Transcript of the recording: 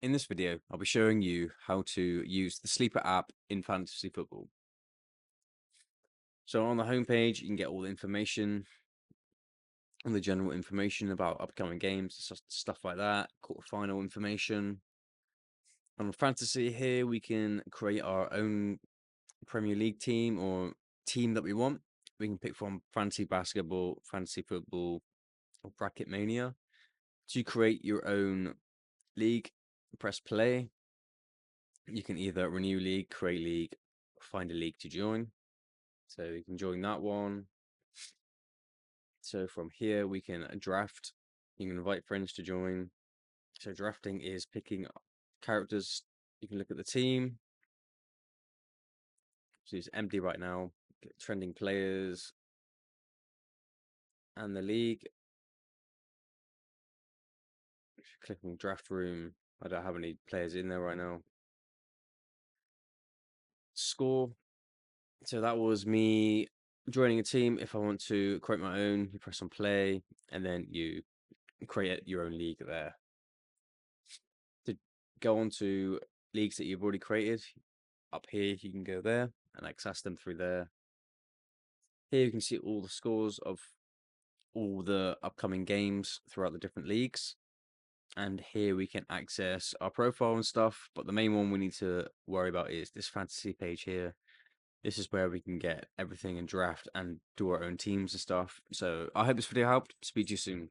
In this video, I'll be showing you how to use the Sleeper app in fantasy football. So on the homepage, you can get all the information and the general information about upcoming games, stuff like that, quarterfinal information. On fantasy here, we can create our own Premier League team or team that we want. We can pick from fantasy basketball, fantasy football, or bracket mania. To create your own league, press play. You can either renew league, create league, find a league to join. So you can join that one. So from here, we can draft. You can invite friends to join. So drafting is picking characters. You can look at the team. So it's empty right now. Get trending players and the league. Click on draft room. I don't have any players in there right now. Score. So that was me joining a team. If I want to create my own, you press on play and then you create your own league there. To go on to leagues that you've already created, up here you can go there and access them through there. Here you can see all the scores of all the upcoming games throughout the different leagues. And here we can access our profile and stuff, but the main one we need to worry about is this fantasy page here. This is where we can get everything in draft and do our own teams and stuff. So I hope this video helped. Speak to you soon.